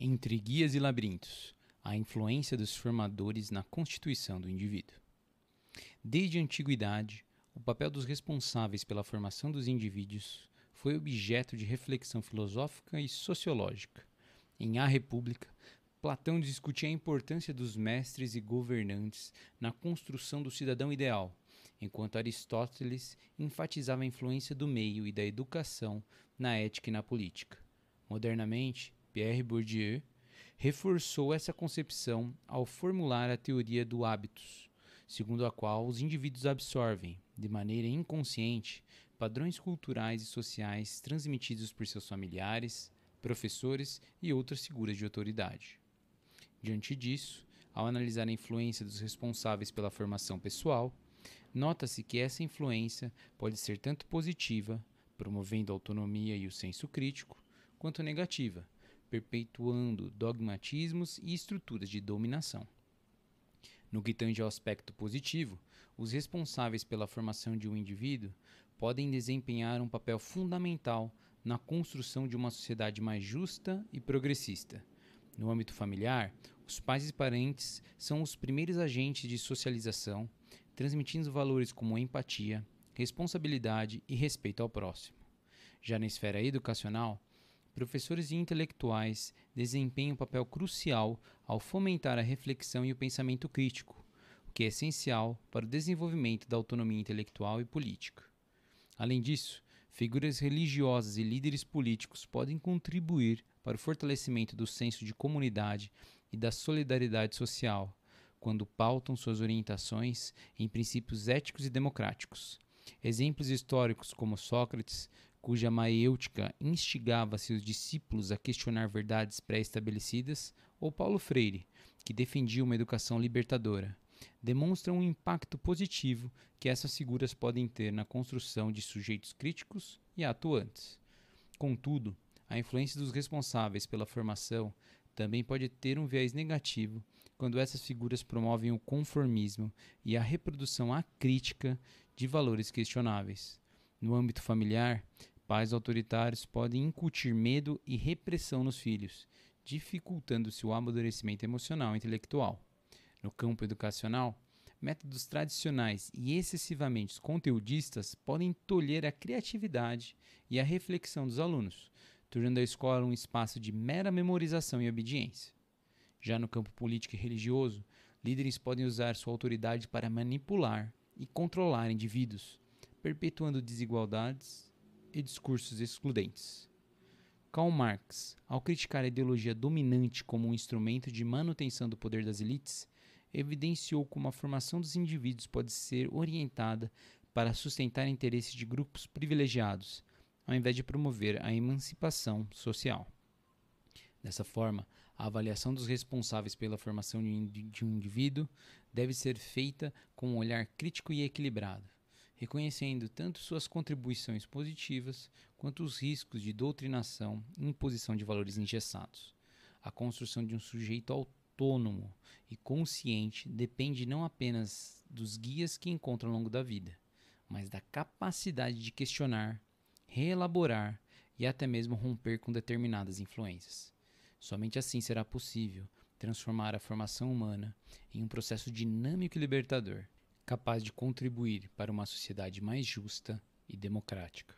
Entre guias e labirintos, a influência dos formadores na constituição do indivíduo. Desde a antiguidade, o papel dos responsáveis pela formação dos indivíduos foi objeto de reflexão filosófica e sociológica. Em A República, Platão discutia a importância dos mestres e governantes na construção do cidadão ideal, enquanto Aristóteles enfatizava a influência do meio e da educação na ética e na política. Modernamente, Pierre Bourdieu reforçou essa concepção ao formular a teoria do hábitos, segundo a qual os indivíduos absorvem, de maneira inconsciente, padrões culturais e sociais transmitidos por seus familiares, professores e outras figuras de autoridade. Diante disso, ao analisar a influência dos responsáveis pela formação pessoal, nota-se que essa influência pode ser tanto positiva, promovendo a autonomia e o senso crítico, quanto negativa, perpetuando dogmatismos e estruturas de dominação. No que tange ao aspecto positivo, os responsáveis pela formação de um indivíduo podem desempenhar um papel fundamental na construção de uma sociedade mais justa e progressista. No âmbito familiar, os pais e parentes são os primeiros agentes de socialização, transmitindo valores como empatia, responsabilidade e respeito ao próximo. Já na esfera educacional, professores e intelectuais desempenham um papel crucial ao fomentar a reflexão e o pensamento crítico, o que é essencial para o desenvolvimento da autonomia intelectual e política. Além disso, figuras religiosas e líderes políticos podem contribuir para o fortalecimento do senso de comunidade e da solidariedade social, quando pautam suas orientações em princípios éticos e democráticos. Exemplos históricos como Sócrates, cuja maiêutica instigava seus discípulos a questionar verdades pré-estabelecidas, ou Paulo Freire, que defendia uma educação libertadora, demonstram um impacto positivo que essas figuras podem ter na construção de sujeitos críticos e atuantes. Contudo, a influência dos responsáveis pela formação também pode ter um viés negativo quando essas figuras promovem o conformismo e a reprodução acrítica de valores questionáveis. No âmbito familiar, pais autoritários podem incutir medo e repressão nos filhos, dificultando-se o amadurecimento emocional e intelectual. No campo educacional, métodos tradicionais e excessivamente conteudistas podem tolher a criatividade e a reflexão dos alunos, tornando a escola um espaço de mera memorização e obediência. Já no campo político e religioso, líderes podem usar sua autoridade para manipular e controlar indivíduos, perpetuando desigualdades e discursos excludentes. Karl Marx, ao criticar a ideologia dominante como um instrumento de manutenção do poder das elites, evidenciou como a formação dos indivíduos pode ser orientada para sustentar interesses de grupos privilegiados, ao invés de promover a emancipação social. Dessa forma, a avaliação dos responsáveis pela formação de um indivíduo deve ser feita com um olhar crítico e equilibrado, reconhecendo tanto suas contribuições positivas quanto os riscos de doutrinação e imposição de valores engessados. A construção de um sujeito autônomo e consciente depende não apenas dos guias que encontra ao longo da vida, mas da capacidade de questionar, reelaborar e até mesmo romper com determinadas influências. Somente assim será possível transformar a formação humana em um processo dinâmico e libertador, capaz de contribuir para uma sociedade mais justa e democrática.